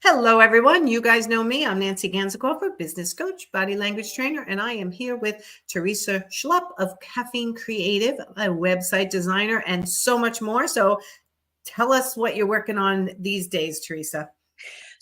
Hello, everyone. You guys know me. I'm Nancy Ganzikoffer, business coach, body language trainer, and I am here with Teresa Schlup of Caffeine Creative, a website designer, and so much more. So tell us what you're working on these days, Teresa.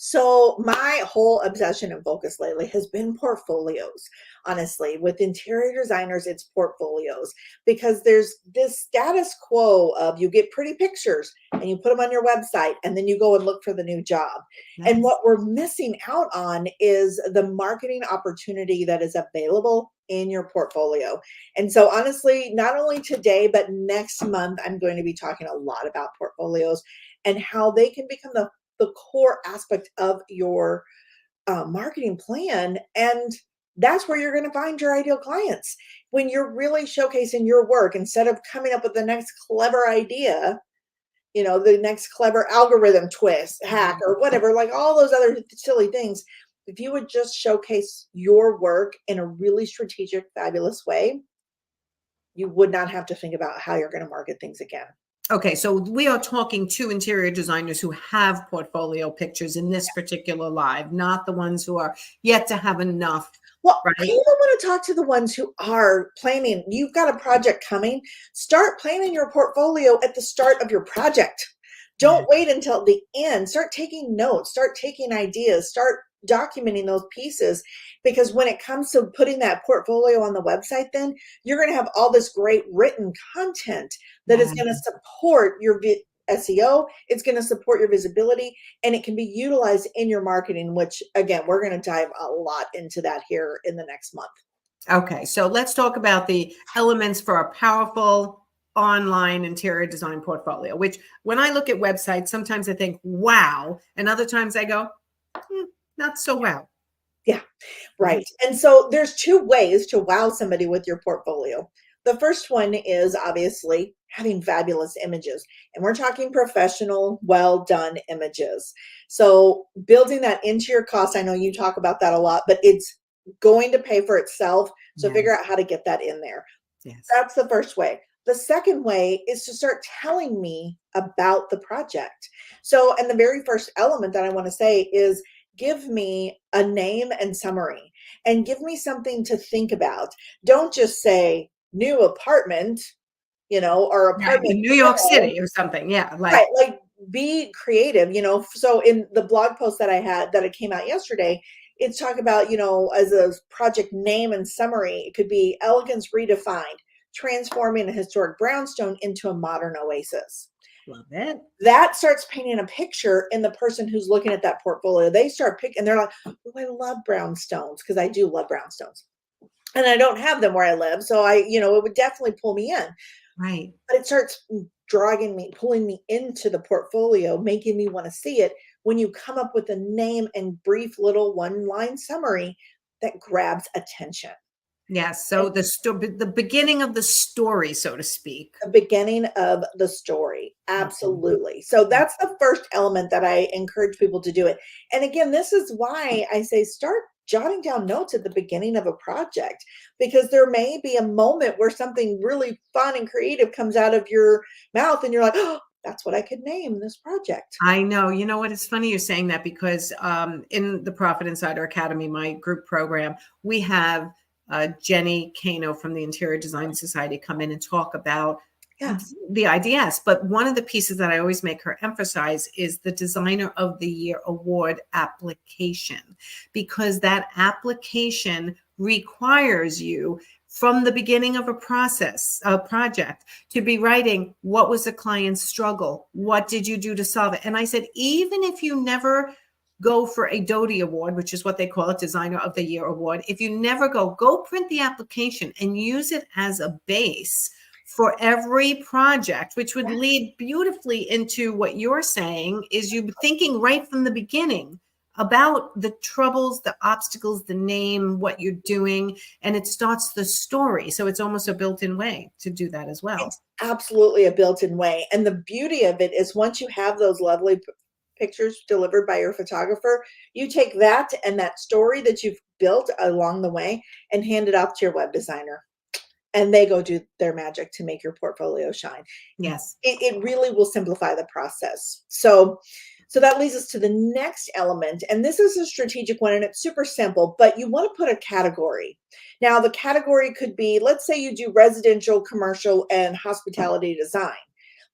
So my whole obsession and focus lately has been portfolios. Honestly, with interior designers, it's portfolios because there's this status quo of you get pretty pictures and you put them on your website and then you go and look for the new job. Yes. And what we're missing out on is the marketing opportunity that is available in your portfolio. And so honestly, not only today, but next month, I'm going to be talking a lot about portfolios and how they can become the core aspect of your marketing plan. And that's where you're going to find your ideal clients. When you're really showcasing your work instead of coming up with the next clever idea, the next clever algorithm twist, hack, or whatever, like all those other silly things. If you would just showcase your work in a really strategic, fabulous way, you would not have to think about how you're going to market things again. Okay, so we are talking to interior designers who have portfolio pictures in this particular live, not the ones who are yet to have enough. Well, right? I even want to talk to the ones who are planning. You've got a project coming. Start planning your portfolio at the start of your project. Don't wait until the end. Start taking notes. Start taking ideas. Start documenting those pieces, because when it comes to putting that portfolio on the website, then you're going to have all this great written content that is going to support your SEO. It's going to support your visibility, and it can be utilized in your marketing, which again, we're going to dive a lot into that here in the next month. Okay, so let's talk about the elements for a powerful online interior design portfolio, which when I look at websites, sometimes I think, wow. And other times I go, not so wow. Yeah, right. And so there's two ways to wow somebody with your portfolio. The first one is obviously having fabulous images, and we're talking professional, well done images. So building that into your cost, I know you talk about that a lot, but it's going to pay for itself. So figure out how to get that in there. Yes. That's the first way. The second way is to start telling me about the project. So, and the very first element that I want to say is give me a name and summary, and give me something to think about. Don't just say new apartment, or apartment in New York City or something. Yeah. like be creative, So in the blog post that I had that it came out yesterday, it's talking about, as a project name and summary, it could be elegance redefined, transforming a historic brownstone into a modern oasis. Love it. That starts painting a picture in the person who's looking at that portfolio. They start picking, they're like, oh, I love brownstones, because I do love brownstones. And I don't have them where I live. So it would definitely pull me in. Right. But it starts pulling me into the portfolio, making me want to see it when you come up with a name and brief little one-line summary that grabs attention. Yes. So the beginning of the story, so to speak. The beginning of the story. Absolutely. So that's the first element that I encourage people to do it. And again, this is why I say start jotting down notes at the beginning of a project, because there may be a moment where something really fun and creative comes out of your mouth and you're like, oh, that's what I could name this project. I know. You know what? It's funny you're saying that, because in the Profit Insider Academy, my group program, we have Jenny Kano from the Interior Design Society come in and talk about the IDS. But one of the pieces that I always make her emphasize is the Designer of the Year Award application, because that application requires you from the beginning of a project, to be writing, what was the client's struggle? What did you do to solve it? And I said, even if you never go for a DOTI award, which is what they call it, Designer of the Year Award, if you never go print the application and use it as a base for every project, which would lead beautifully into what you're saying, is you thinking right from the beginning about the troubles, the obstacles, the name, what you're doing, and it starts the story. So it's almost a built-in way to do that as well. It's absolutely a built-in way. And the beauty of it is once you have those lovely pictures delivered by your photographer, you take that and that story that you've built along the way and hand it off to your web designer, and they go do their magic to make your portfolio shine. Yes. It really will simplify the process. So So that leads us to the next element. And this is a strategic one and it's super simple, but you want to put a category. Now, the category could be, let's say you do residential, commercial, and hospitality design.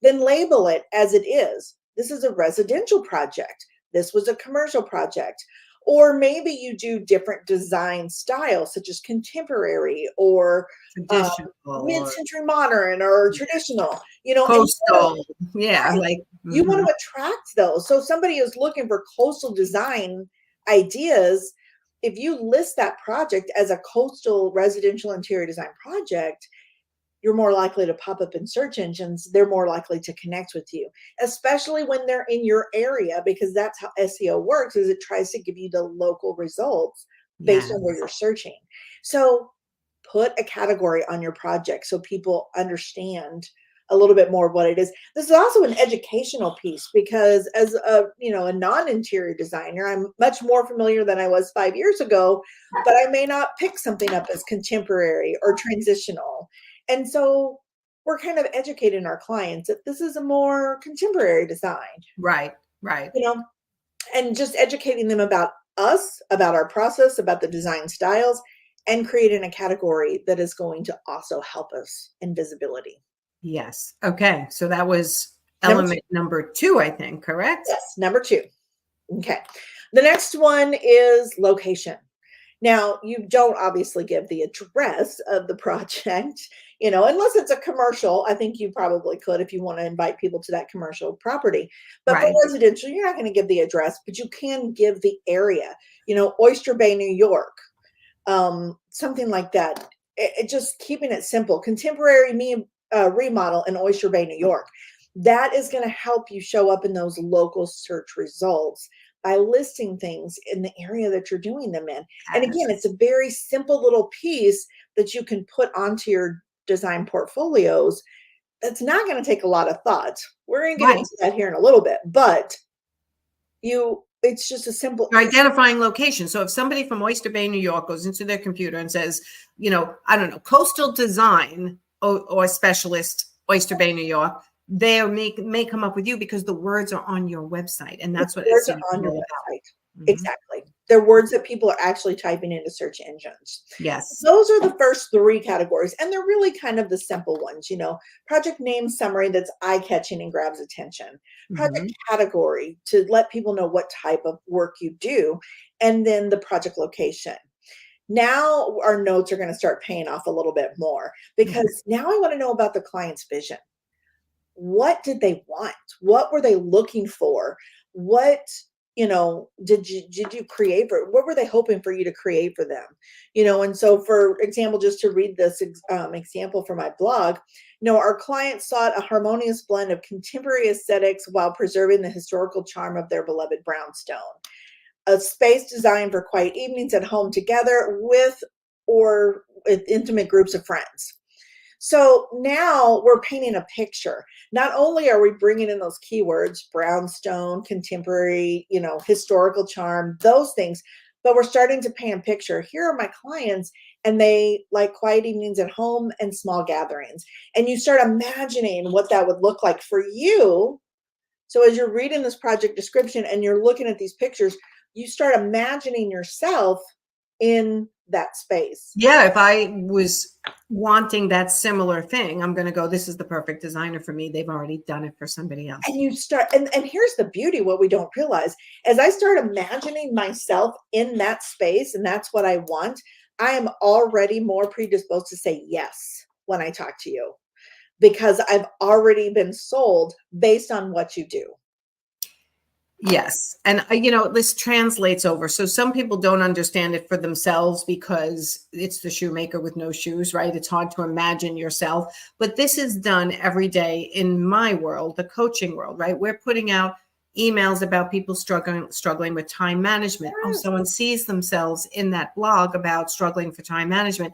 Then label it as it is. This is a residential project. This was a commercial project. Or maybe you do different design styles, such as contemporary or Traditional or mid-century modern or traditional, and coastal. Yeah, right, like you want to attract those. So if somebody is looking for coastal design ideas, if you list that project as a coastal residential interior design project, you're more likely to pop up in search engines. They're more likely to connect with you, especially when they're in your area, because that's how SEO works, is it tries to give you the local results based on where yes, you're searching. So put a category on your project so people understand a little bit more of what it is. This is also an educational piece because as a non-interior designer, I'm much more familiar than I was 5 years ago, but I may not pick something up as contemporary or transitional. And so we're kind of educating our clients that this is a more contemporary design, right, right. you know, and just educating them about us, about our process, about the design styles, and creating a category that is going to also help us in visibility. Yes. Okay. So that was Number two. element number 2, I think, correct? Yes, number 2. Okay. The next one is location. Now, you don't obviously give the address of the project, unless it's a commercial. I think you probably could if you want to invite people to that commercial property. But for Right. residential, you're not going to give the address, but you can give the area, Oyster Bay, New York, something like that. Just keeping it simple. Contemporary remodel in Oyster Bay, New York. That is going to help you show up in those local search results by listing things in the area that you're doing them in. And again, Yes. it's a very simple little piece that you can put onto your design portfolios. That's not going to take a lot of thought. We're going to get Right. into that here in a little bit, but it's just a simple. You're identifying location. So if somebody from Oyster Bay, New York goes into their computer and says, I don't know, coastal design or specialist, Oyster Bay, New York, they may come up with you because the words are on your website. And that's what Words SEO are is on your all website. about. Exactly. They're words that people are actually typing into search engines. Yes. Those are the first 3 categories, and they're really kind of the simple ones, project name summary that's eye-catching and grabs attention. Project category to let people know what type of work you do, and then the project location. Now our notes are going to start paying off a little bit more because now I want to know about the client's vision. What did they want? What were they looking for? What, did you create for, what were they hoping for you to create for them? And so for example, just to read this example from my blog, our client sought a harmonious blend of contemporary aesthetics while preserving the historical charm of their beloved brownstone. A space designed for quiet evenings at home together with intimate groups of friends. So now we're painting a picture. Not only are we bringing in those keywords, brownstone, contemporary, historical charm, those things, but we're starting to paint a picture. Here are my clients, and they like quiet evenings at home and small gatherings. And you start imagining what that would look like for you. So as you're reading this project description and you're looking at these pictures, you start imagining yourself in that space. Yeah, if I was wanting that similar thing, I'm going to go, this is the perfect designer for me. They've already done it for somebody else. And you start, and here's the beauty, what we don't realize, as I start imagining myself in that space, and that's what I want, I am already more predisposed to say yes when I talk to you, because I've already been sold based on what you do. Yes. And, this translates over. So some people don't understand it for themselves because it's the shoemaker with no shoes, right? It's hard to imagine yourself. But this is done every day in my world, the coaching world, right? We're putting out emails about people struggling with time management. Oh, someone sees themselves in that blog about struggling for time management.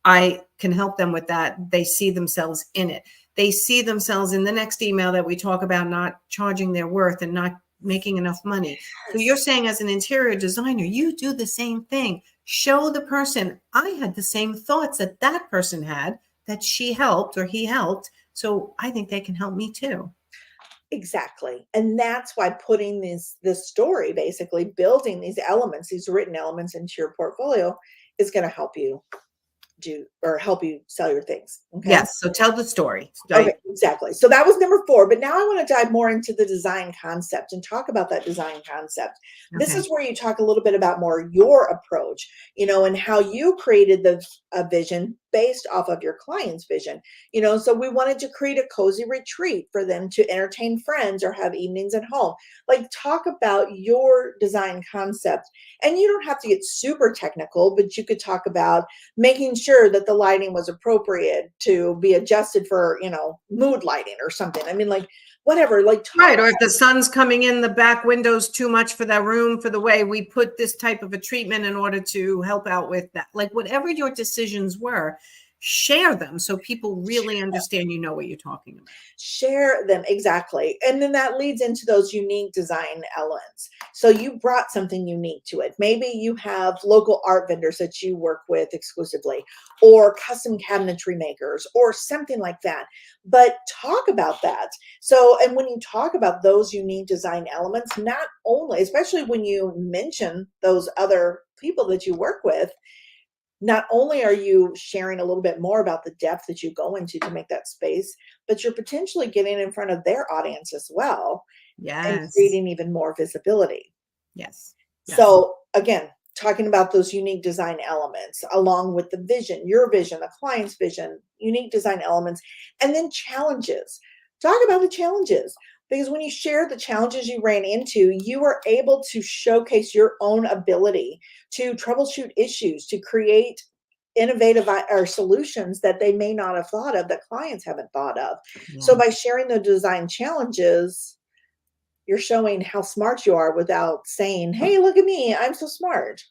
I can help them with that. They see themselves in it. They see themselves in the next email that we talk about not charging their worth and not making enough money. So you're saying as an interior designer, you do the same thing. Show the person, I had the same thoughts that person had, that she helped or he helped. So I think they can help me too. Exactly. And that's why putting this story, basically building these elements, these written elements into your portfolio is going to help you do or help you sell your things. Okay. Yes. So tell the story, Okay, right? exactly. So that was number 4, but now I want to dive more into the design concept and talk about that design concept. This Okay. is where you talk a little bit about more your approach, and how you created the a vision based off of your client's vision. So we wanted to create a cozy retreat for them to entertain friends or have evenings at home. Like, talk about your design concept. And you don't have to get super technical, but you could talk about making sure that the lighting was appropriate to be adjusted for, mood lighting or something. I mean, like, whatever, like, talk. Right. Or if the sun's coming in the back windows too much for that room, for the way we put this type of a treatment in order to help out with that, like whatever your decisions were, share them so people really understand what you're talking about. Share them, exactly. And then that leads into those unique design elements. So you brought something unique to it. Maybe you have local art vendors that you work with exclusively, or custom cabinetry makers, or something like that. But talk about that. So, and when you talk about those unique design elements, not only, especially when you mention those other people that you work with, not only are you sharing a little bit more about the depth that you go into to make that space, but you're potentially getting in front of their audience as well and Yes. creating even more visibility. Yes. Yes. So again, talking about those unique design elements along with the vision, your vision, the client's vision, unique design elements, and then challenges. Talk about the challenges, because when you share the challenges you ran into, you are able to showcase your own ability to troubleshoot issues, to create innovative or solutions that they may not have thought of, that clients haven't thought of. So Yeah. by sharing the design challenges, you're showing how smart you are without saying, "Hey, look at me, I'm so smart."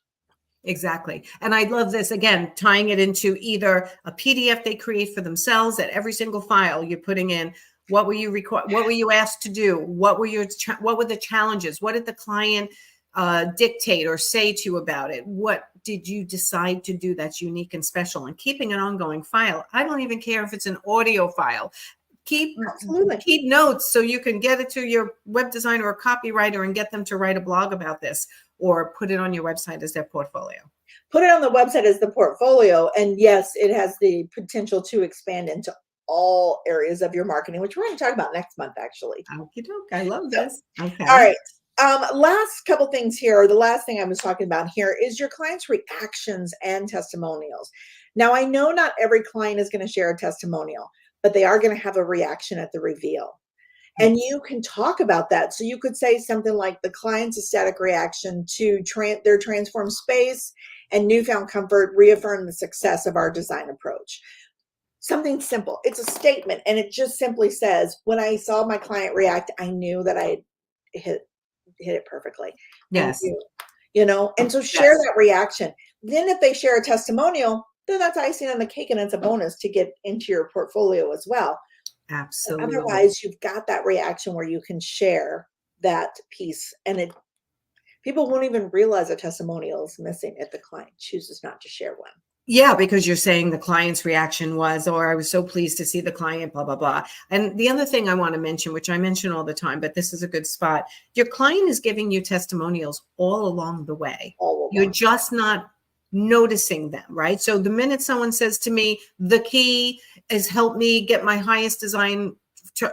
Exactly. And I love this, again, tying it into either a PDF they create for themselves. At every single file you're putting in, what were you what were you asked to do? What were the challenges? What did the client dictate or say to you about it? What did you decide to do that's unique and special? And keeping an ongoing file. I don't even care if it's an audio file. Keep Absolutely. keep notes so you can get it to your web designer or copywriter and get them to write a blog about this, or put it on your website as their portfolio. Put it on the website as the portfolio. And yes, it has the potential to expand into all areas of your marketing, which we're going to talk about next month, actually. Okie doke. I love So, this. all Okay. right. Last couple things here, or the last thing I was talking about here, is your clients' reactions and testimonials. Now, I know not every client is going to share a testimonial, but they are going to have a reaction at the reveal. And Yes. you can talk about that. So you could say something like the client's ecstatic reaction to their transformed space and newfound comfort reaffirm the success of our design approach. Something simple. It's a statement, and it just simply says, when I saw my client react, I knew that I hit it perfectly. I Yes. knew, and so share Yes. that reaction. Then if they share a testimonial, then that's icing on the cake, and it's a bonus to get into your portfolio as well. Absolutely. Otherwise, you've got that reaction where you can share that piece, and people won't even realize a testimonial is missing if the client chooses not to share one. Yeah, because you're saying the client's reaction was, or I was so pleased to see the client, blah, blah, blah. And the other thing I want to mention, which I mention all the time, but this is a good spot, your client is giving you testimonials all along the way. All You're along. just not noticing them, right? So the minute someone says to me, the key is help me get my highest design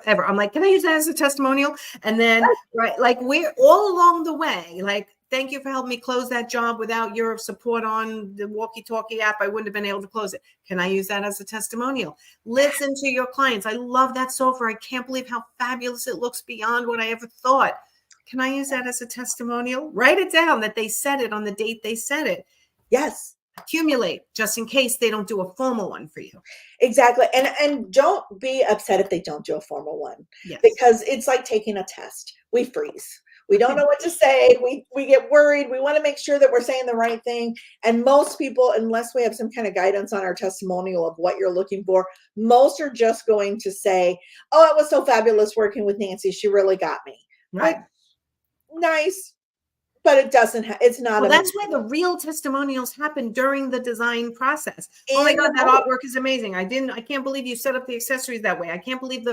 ever, I'm like, can I use that as a testimonial? And then, right, like we're all along the way, like, thank you for helping me close that job. Without your support on the walkie-talkie app, I wouldn't have been able to close it. Can I use that as a testimonial? Listen to your clients. I love that software. I can't believe how fabulous it looks beyond what I ever thought. Can I use that as a testimonial? Write it down that they said it on the date they said it. Yes. Accumulate just in case they don't do a formal one for you. Exactly. And don't be upset if they don't do a formal one, Yes. because it's like taking a test. We freeze. We don't know what to say. We get worried. We want to make sure that we're saying the right thing. And most people, unless we have some kind of guidance on our testimonial of what you're looking for, most are just going to say, "Oh, it was so fabulous working with Nancy. She really got me." Right. Like, nice, but it doesn't it's not Well, that's where the real testimonials happen during the design process. Oh my in God, the that moment. artwork is amazing. I can't believe you set up the accessories that way. I can't believe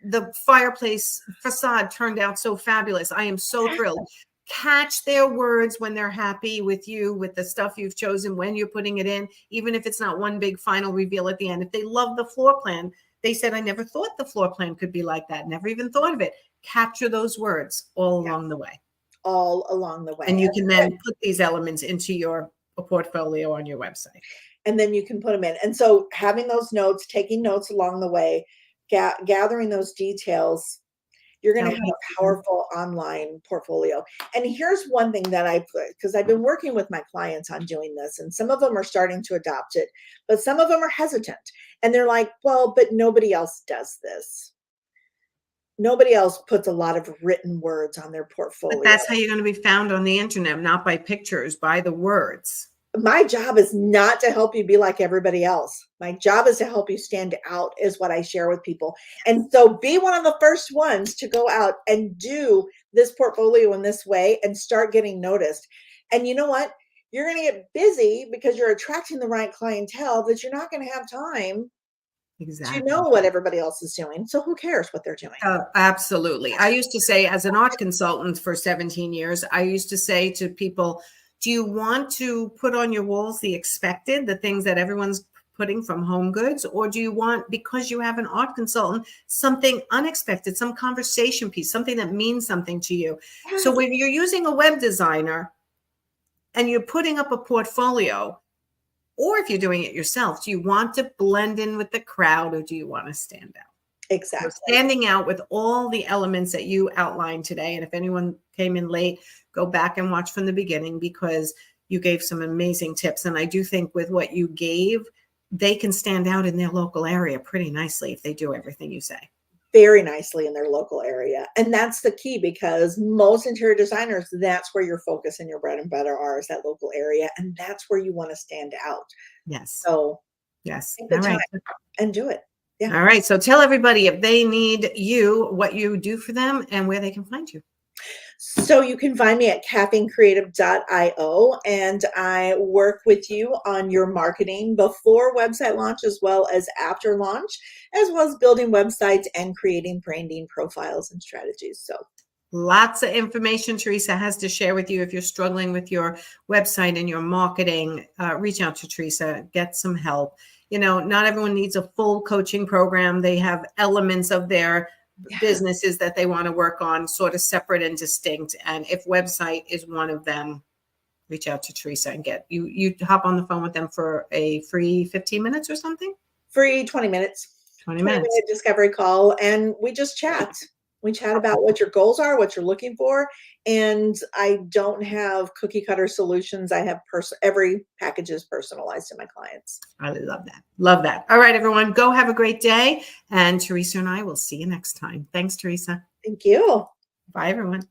the fireplace facade turned out so fabulous. I am so thrilled. Catch their words when they're happy with you, with the stuff you've chosen, when you're putting it in, even if it's not one big final reveal at the end. If they love the floor plan, they said, I never thought the floor plan could be like that. Never even thought of it. Capture those words all along the way. All along the way. And you can then put these elements into your portfolio on your website. And then you can put them in. And so having those notes, taking notes along the way, gathering those details, you're going to have a powerful online portfolio. And here's one thing that I put, because I've been working with my clients on doing this, and some of them are starting to adopt it, but some of them are hesitant. And they're like, well, but nobody else does this. Nobody else puts a lot of written words on their portfolio. But that's how you're going to be found on the internet, not by pictures, by the words. My job is not to help you be like everybody else. My job is to help you stand out, is what I share with people. And so be one of the first ones to go out and do this portfolio in this way and start getting noticed. And you know what? You're going to get busy because you're attracting the right clientele that you're not going to have time to know what everybody else is doing. So who cares what they're doing? Absolutely. I used to say, as an art consultant for 17 years, I used to say to people, do you want to put on your walls the expected, the things that everyone's putting from Home Goods? Or do you want, because you have an art consultant, something unexpected, some conversation piece, something that means something to you? Yes. So when you're using a web designer and you're putting up a portfolio, or if you're doing it yourself, do you want to blend in with the crowd, or do you want to stand out? Exactly. So standing out with all the elements that you outlined today. And if anyone came in late, go back and watch from the beginning, because you gave some amazing tips. And I do think with what you gave, they can stand out in their local area pretty nicely if they do everything you say. Very nicely in their local area. And that's the key, because most interior designers, that's where your focus and your bread and butter are, is that local area. And that's where you want to stand out. Yes. So yes. Take the time and do it. Yeah. All right. So tell everybody, if they need you, what you do for them and where they can find you. So you can find me at caffeinecreative.io, and I work with you on your marketing before website launch, as well as after launch, as well as building websites and creating branding profiles and strategies. So lots of information Teresa has to share with you. If you're struggling with your website and your marketing, reach out to Teresa, get some help. You know, not everyone needs a full coaching program. They have elements of their businesses that they want to work on, sort of separate and distinct. And if website is one of them, reach out to Teresa and get you hop on the phone with them for a free 15 minutes or something. Free 20 minutes. 20 minute discovery call, and we just chat. We chat about what your goals are, what you're looking for. And I don't have cookie cutter solutions. I have every package is personalized to my clients. I love that. Love that. All right, everyone, go have a great day. And Teresa and I will see you next time. Thanks, Teresa. Thank you. Bye, everyone.